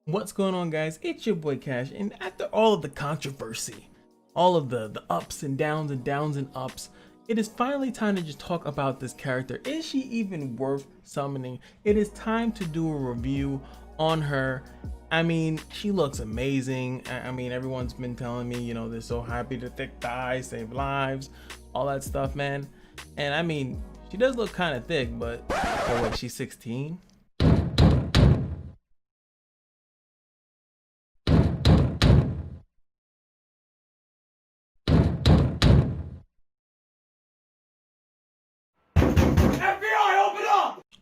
What's going on, guys? It's your boy Cash, and after all of the controversy, all of the ups and downs and ups, it is finally time to just talk about this character. Is she even worth summoning? It is time to do a review on her. I mean, she looks amazing. I mean, everyone's been telling me, you know, they're so happy to thick thighs, save lives, all that stuff, man. And I mean, she does look kind of thick, but oh wait, she's 16?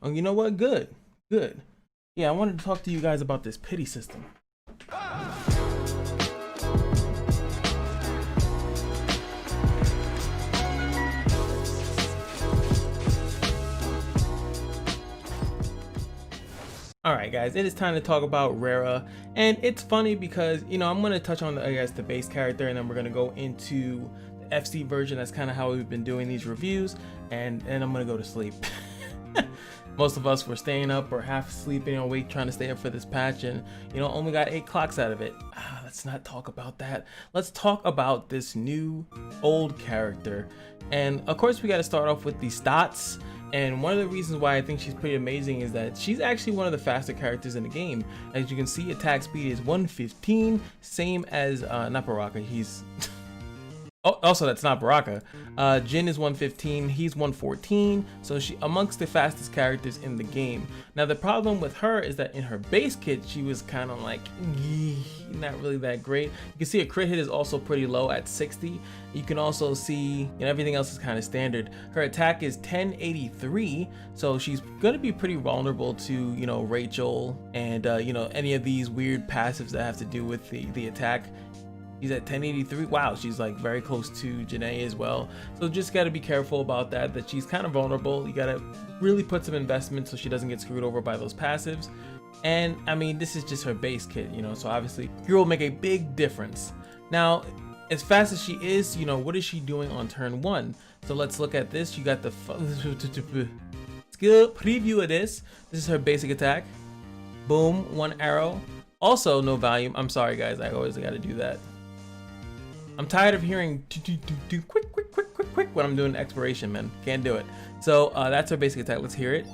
Oh, you know what? Good. Yeah, I wanted to talk to you guys about this pity system. Alright guys, it is time to talk about Rera, and it's funny because, you know, I'm going to touch on the base character, and then we're going to go into the FC version. That's kind of how we've been doing these reviews, and I'm going to go to sleep. Most of us were staying up or half sleeping awake trying to stay up for this patch, and you know, only got 8 clocks out of it. Let's not talk about that. Let's talk about this new old character. And of course we got to start off with the stats. And one of the reasons why I think she's pretty amazing is that she's actually one of the faster characters in the game. As you can see, attack speed is 115, same as Naparaka. He's oh, also that's not Baraka. Jin is 115, he's 114, so she amongst the fastest characters in the game. Now the problem with her is that in her base kit, she was kind of like not really that great. You can see her crit hit is also pretty low at 60. You can also see, you know, everything else is kind of standard. Her attack is 1083, so she's gonna be pretty vulnerable to, you know, Rachel and you know, any of these weird passives that have to do with the attack. She's at 1083. Wow, she's like very close to Janae as well. So just got to be careful about that she's kind of vulnerable. You got to really put some investment so she doesn't get screwed over by those passives. And I mean, this is just her base kit, you know, so obviously here will make a big difference. Now, as fast as she is, you know, what is she doing on turn 1? So let's look at this. You got the skill preview of this. This is her basic attack. Boom, 1 arrow. Also no volume. I'm sorry guys, I always got to do that. I'm tired of hearing quick when I'm doing exploration, man. Can't do it. So that's our basic attack. Let's hear it.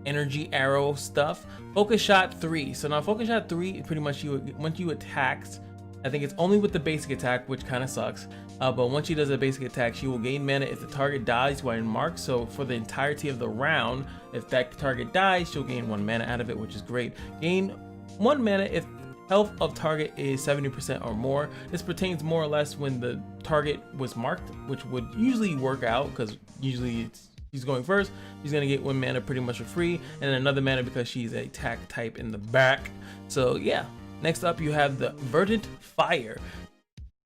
Energy arrow stuff. Focus shot 3. So now focus shot 3, pretty much once you attacked, I think it's only with the basic attack, which kind of sucks. But once she does a basic attack, she will gain mana if the target dies while in mark. So for the entirety of the round, if that target dies, she'll gain 1 mana out of it, which is great. Gain 1 mana if health of target is 70% or more. This pertains more or less when the target was marked, which would usually work out because usually she's going first. She's gonna get 1 mana pretty much for free, and another mana because she's a attack type in the back. So yeah. Next up, you have the Verdant Fire.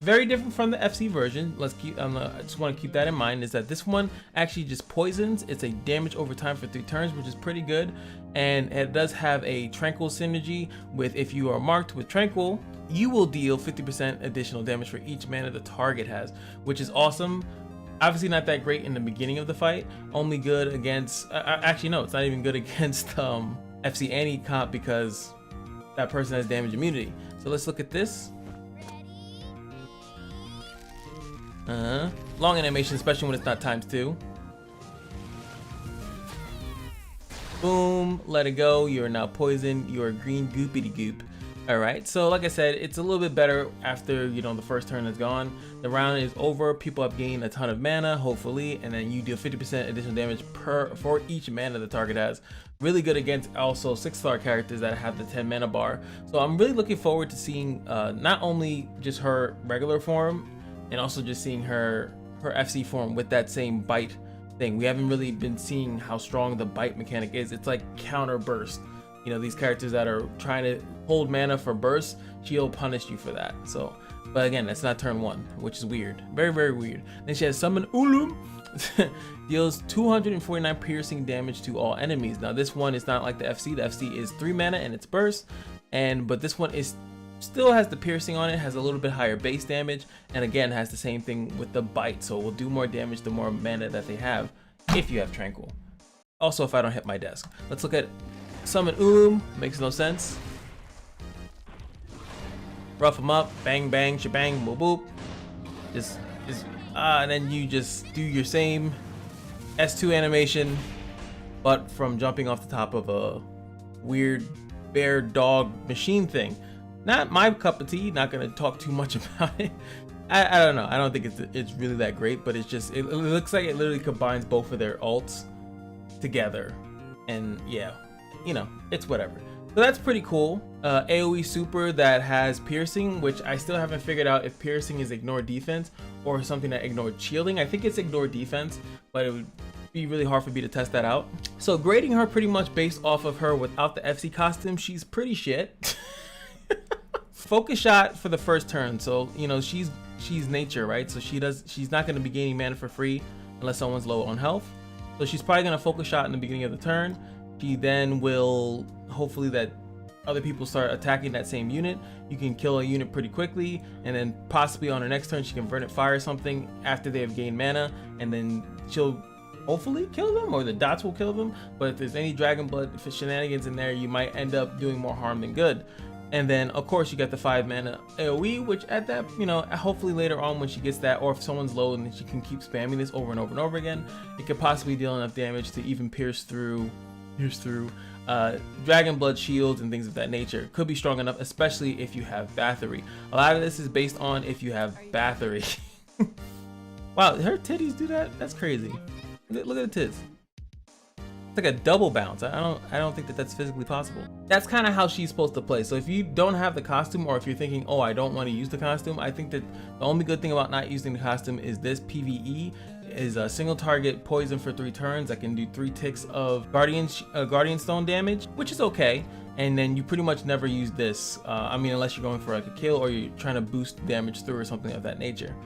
Very different from the FC version. Let's keep. I just want to keep that in mind. Is that this one actually just poisons? It's a damage over time for 3 turns, which is pretty good. And it does have a Tranquil synergy with if you are marked with Tranquil, you will deal 50% additional damage for each mana the target has, which is awesome. Obviously not that great in the beginning of the fight. Only good against. Actually, no, it's not even good against FC Annie comp because that person has damage immunity. So let's look at this. Long animation, especially when it's not ×2. Boom, let it go. You are now poisoned. You are green goopity goop. Alright, so like I said, it's a little bit better after, you know, the first turn is gone. The round is over, people have gained a ton of mana, hopefully, and then you deal 50% additional damage for each mana the target has. Really good against also 6-star characters that have the 10 mana bar. So I'm really looking forward to seeing not only just her regular form, and also just seeing her FC form with that same bite thing. We haven't really been seeing how strong the bite mechanic is. It's like counter burst. You know, these characters that are trying to hold mana for burst, she'll punish you for that. So, but again, that's not turn 1, which is weird. Very, very weird. Then she has Summon Ulum. Deals 249 piercing damage to all enemies. Now this one is not like the FC. The FC is 3 mana and it's burst. But this one is still has the piercing on it, has a little bit higher base damage, and again has the same thing with the bite, so it will do more damage the more mana that they have if you have Tranquil. Also, if I don't hit my desk. Let's look at Summon Makes no sense. rough them up, bang, bang, shebang, boop, boop. And then you just do your same S2 animation, but from jumping off the top of a weird bear dog machine thing. Not my cup of tea, not gonna talk too much about it. I don't know, I don't think it's really that great, but it's just, it looks like it literally combines both of their alts together. And yeah, you know, it's whatever. So that's pretty cool. AoE super that has piercing, which I still haven't figured out if piercing is ignore defense or something that ignored shielding. I think it's ignore defense, but it would be really hard for me to test that out. So grading her pretty much based off of her without the FC costume, she's pretty shit. Focus shot for the first turn. So, you know, she's nature, right? So she's not gonna be gaining mana for free unless someone's low on health. So she's probably gonna focus shot in the beginning of the turn. She then will, hopefully that other people start attacking that same unit. You can kill a unit pretty quickly, and then possibly on her next turn she can Verdant Fire something after they have gained mana, and then she'll hopefully kill them, or the dots will kill them. But if there's any Dragon Blood shenanigans in there, you might end up doing more harm than good. And then of course you got the 5 mana AoE, which at that, you know, hopefully later on when she gets that, or if someone's low and she can keep spamming this over and over and over again, it could possibly deal enough damage to even pierce through Dragon Blood shields and things of that nature. Could be strong enough, especially if you have Bathory. A lot of this is based on if you have Bathory. Wow, her titties do that? That's crazy. Look at the tits. It's like a double bounce. I don't think that that's physically possible. That's kind of how she's supposed to play. So if you don't have the costume, or if you're thinking, oh, I don't want to use the costume, I think that the only good thing about not using the costume is this PvE is a single target poison for 3 turns. I can do 3 ticks of Guardian Stone damage, which is okay. And then you pretty much never use this. I mean, unless you're going for like a kill or you're trying to boost damage through or something of that nature.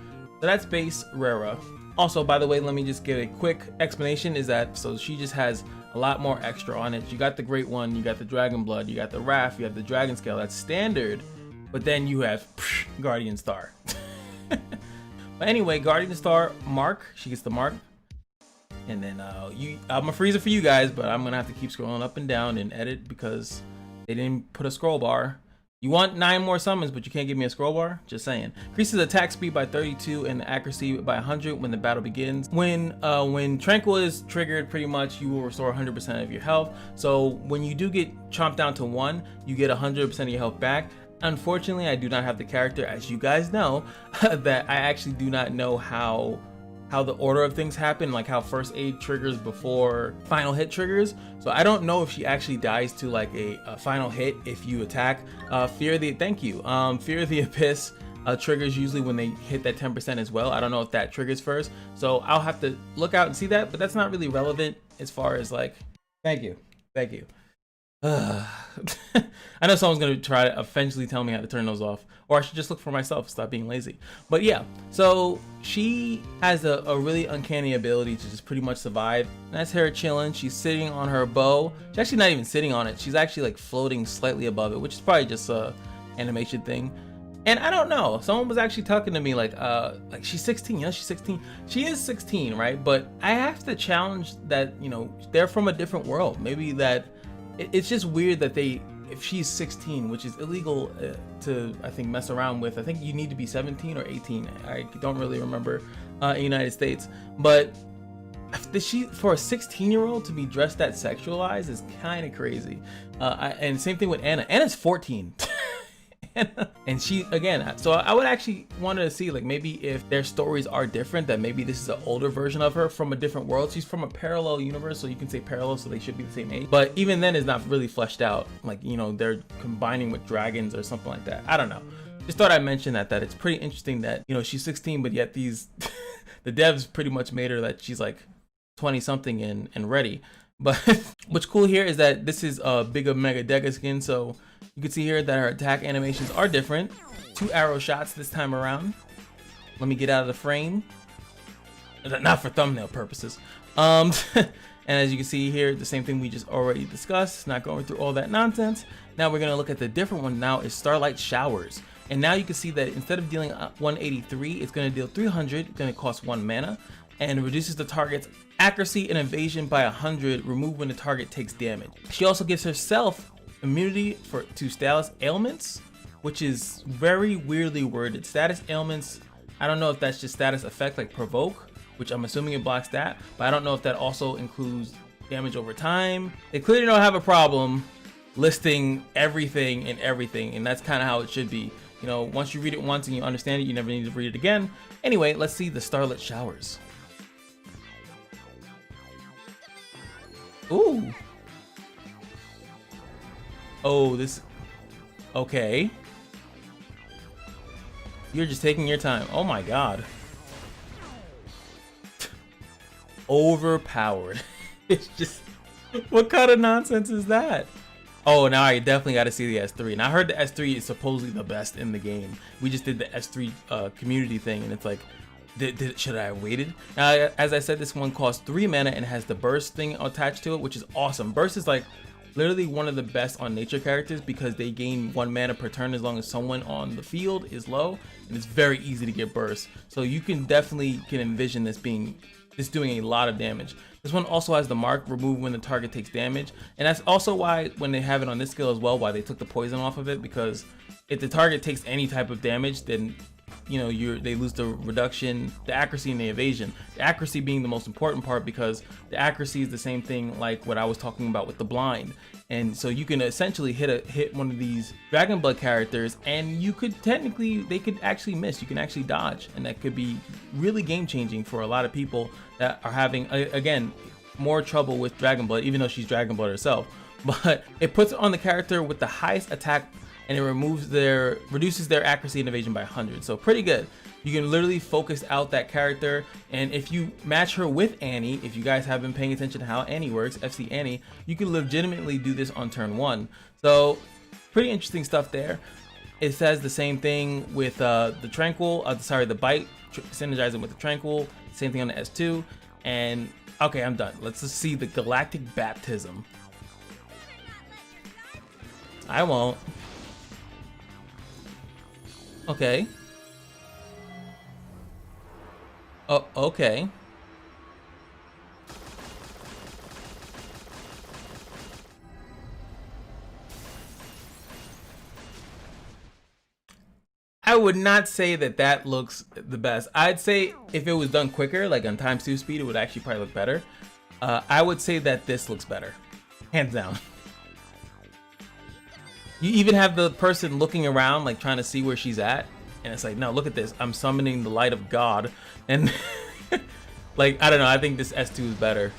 So that's base Rera. Also, by the way, let me just give a quick explanation is that, so she just has a lot more extra on it. You got the Great One, you got the Dragon Blood, you got the Wrath, you have the Dragon Scale, that's standard. But then you have Guardian Star. But anyway, Guardian Star mark, she gets the mark. And then I'm gonna freeze it for you guys, but I'm gonna have to keep scrolling up and down and edit because they didn't put a scroll bar. You want 9 more summons, but you can't give me a scroll bar? Just saying. Increases attack speed by 32 and accuracy by 100 when the battle begins. When Tranquil is triggered, pretty much you will restore 100% of your health. So when you do get chomped down to 1, you get 100% of your health back. Unfortunately, I do not have the character, as you guys know, that I actually do not know how the order of things happen, like how first aid triggers before final hit triggers. So I don't know if she actually dies to like a final hit if you attack. Fear of the Abyss triggers usually when they hit that 10% as well. I don't know if that triggers first, so I'll have to look out and see that, but that's not really relevant as far as like, thank you. I know someone's gonna try to eventually tell me how to turn those off, or I should just look for myself, stop being lazy. But yeah, so she has a really uncanny ability to just pretty much survive. That's her chilling. She's sitting on her bow. She's actually not even sitting on it. She's actually like floating slightly above it, which is probably just a animation thing. And I don't know, someone was actually talking to me like she's 16. Yeah, she's 16. She is 16, right? But I have to challenge that, you know, they're from a different world. Maybe that it's just weird that if she's 16, which is illegal to, I think, mess around with. I think you need to be 17 or 18. I don't really remember in the United States. But for a 16-year-old to be dressed that sexualized is kind of crazy. And same thing with Anna. Anna's 14. And she, again, so I would actually want to see like maybe if their stories are different, that maybe this is an older version of her from a different world. She's from a parallel universe, so you can say parallel, so they should be the same age, but even then it's not really fleshed out, like, you know, they're combining with dragons or something like that. I don't know, just thought I'd mention that it's pretty interesting that, you know, she's 16, but yet these the devs pretty much made her that she's like 20 something and ready. But what's cool here is that this is a bigger mega Deca skin, so you can see here that her attack animations are different. 2 arrow shots this time around. Let me get out of the frame. Not for thumbnail purposes. And as you can see here, the same thing we just already discussed. Not going through all that nonsense. Now we're gonna look at the different one. Now is Starlight Showers. And now you can see that instead of dealing 183, it's gonna deal 300. It's gonna cost 1 mana. And reduces the target's accuracy and evasion by 100, remove when the target takes damage. She also gives herself immunity to status ailments, which is very weirdly worded. Status ailments, I don't know if that's just status effect like provoke, which I'm assuming it blocks that, but I don't know if that also includes damage over time. They clearly don't have a problem listing everything and everything, and that's kind of how it should be. You know, once you read it once and you understand it, you never need to read it again. Anyway, let's see the starlit showers. Ooh. Oh, this, okay. You're just taking your time. Oh my god. Overpowered. It's just, what kind of nonsense is that? Oh, now I definitely got to see the S3. And I heard the S3 is supposedly the best in the game. We just did the S3 community thing, and it's like, should I have waited? Now, as I said, this one costs 3 mana and has the burst thing attached to it, which is awesome. Burst is like literally one of the best on nature characters because they gain 1 mana per turn as long as someone on the field is low, and it's very easy to get burst. So you can definitely envision this doing a lot of damage. This one also has the mark, remove when the target takes damage, and that's also why when they have it on this skill as well, why they took the poison off of it, because if the target takes any type of damage, then you know they lose the reduction, the accuracy, and the evasion. The accuracy being the most important part, because the accuracy is the same thing like what I was talking about with the blind, and so you can essentially hit one of these Dragon Blood characters, and you could they could actually miss. You can actually dodge, and that could be really game changing for a lot of people that are having again more trouble with Dragon Blood, even though she's Dragon Blood herself. But it puts it on the character with the highest attack, and it reduces their accuracy and evasion by 100. So pretty good. You can literally focus out that character, and if you match her with Annie, if you guys have been paying attention to how Annie works, FC Annie, you can legitimately do this on turn 1. So pretty interesting stuff there. It says the same thing with the Tranquil, the Bite, synergizing with the Tranquil, same thing on the S2, and okay, I'm done. Let's just see the Galactic Baptism. I won't. Okay. Oh, okay. I would not say that looks the best. I'd say if it was done quicker, like on ×2 speed, it would actually probably look better. I would say that this looks better, hands down. You even have the person looking around, like trying to see where she's at, and it's like, no, look at this. I'm summoning the light of God, and like, I don't know. I think this S2 is better.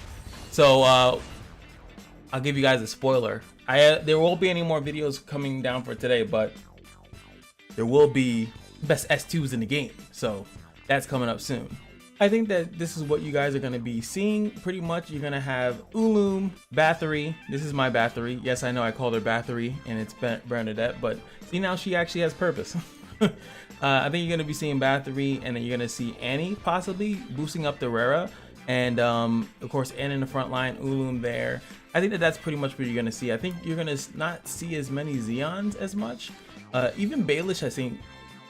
So I'll give you guys a spoiler. There won't be any more videos coming down for today, but there will be best S2s in the game. So that's coming up soon. I think that this is what you guys are going to be seeing pretty much. You're going to have Ulum, Bathory. This is my Bathory. Yes, I know I called her Bathory and it's Bernadette, but see, now she actually has purpose. I think you're going to be seeing Bathory, and then you're going to see Annie possibly boosting up the Rera, and of course Annie in the front line, Ulum there. I think that's pretty much what you're going to see. I think you're going to not see as many Zeons as much. Even Baelish, I think,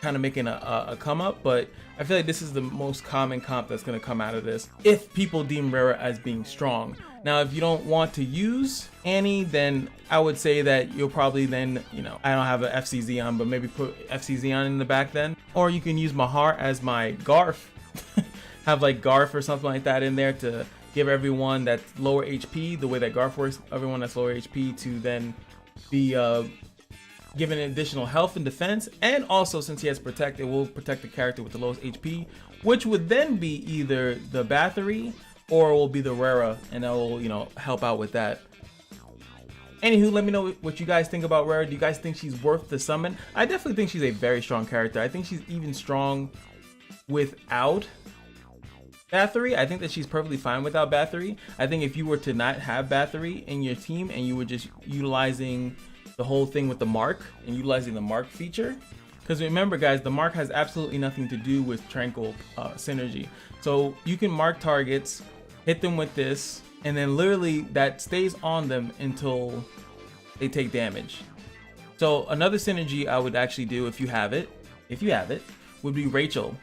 kind of making a come up, but I feel like this is the most common comp that's going to come out of this if people deem Rera as being strong. Now, if you don't want to use Annie, then I would say that you'll probably then, you know, I don't have an FC Zeon, but maybe put FC Zeon in the back then. Or you can use Mahar as my Garf. Have like Garf or something like that in there to give everyone that's lower HP, the way that Garf works, everyone that's lower HP to then be given additional health and defense. And also, since he has Protect, it will protect the character with the lowest HP, which would then be either the Bathory or it will be the Rera, and that will, you know, help out with that. Anywho, let me know what you guys think about Rera. Do you guys think she's worth the summon? I definitely think she's a very strong character. I think she's even strong without Bathory. I think that she's perfectly fine without Bathory. I think if you were to not have Bathory in your team and you were just utilizing the whole thing with the mark and utilizing the mark feature, because remember guys, the mark has absolutely nothing to do with Tranquil synergy. So you can mark targets, hit them with this, and then literally that stays on them until they take damage. So another synergy I would actually do if you have it, would be Rachel.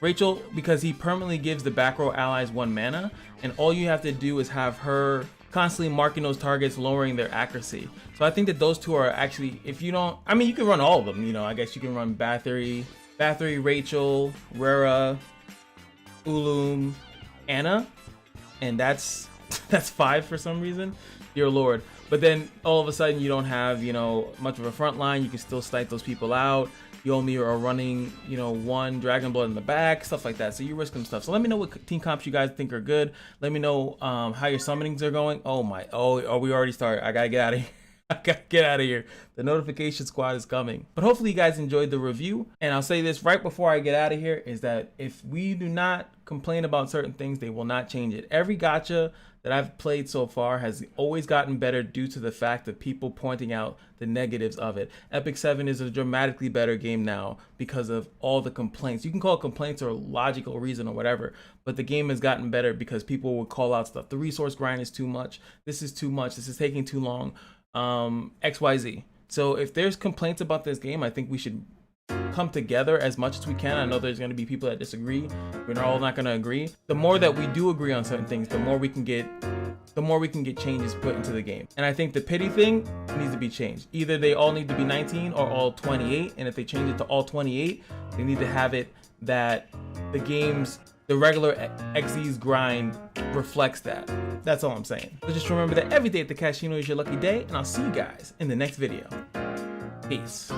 Rachel, because he permanently gives the back row allies 1 mana, and all you have to do is have her constantly marking those targets, lowering their accuracy. So I think that those two are actually, if you don't, I mean, you can run all of them, you know, I guess you can run Bathory, Rachel, Rera, Ulum, Anna, and that's 5 for some reason, dear lord. But then all of a sudden you don't have, you know, much of a front line. You can still snipe those people out. You only are running, you know, 1 Dragon Blood in the back, stuff like that. So you're risking stuff. So let me know what team comps you guys think are good. Let me know how your summonings are going. Oh, we already started. I gotta get out of here. I gotta get out of here. The notification squad is coming. But hopefully you guys enjoyed the review. And I'll say this right before I get out of here is that if we do not complain about certain things, they will not change it. Every gacha that I've played so far has always gotten better due to the fact of people pointing out the negatives of it. Epic 7 is a dramatically better game now because of all the complaints. You can call it complaints or logical reason or whatever, but the game has gotten better because people would call out stuff. The resource grind is too much. This is too much. This is taking too long. XYZ. So if there's complaints about this game, I think we should come together as much as we can. I know there's going to be people that disagree. We're all not going to agree. The more that we do agree on certain things, the more we can get changes put into the game. And I think the pity thing needs to be changed. Either they all need to be 19 or all 28. And if they change it to all 28, they need to have it that the regular XZ's grind reflects that. That's all I'm saying. So just remember that every day at the casino is your lucky day, and I'll see you guys in the next video. Peace.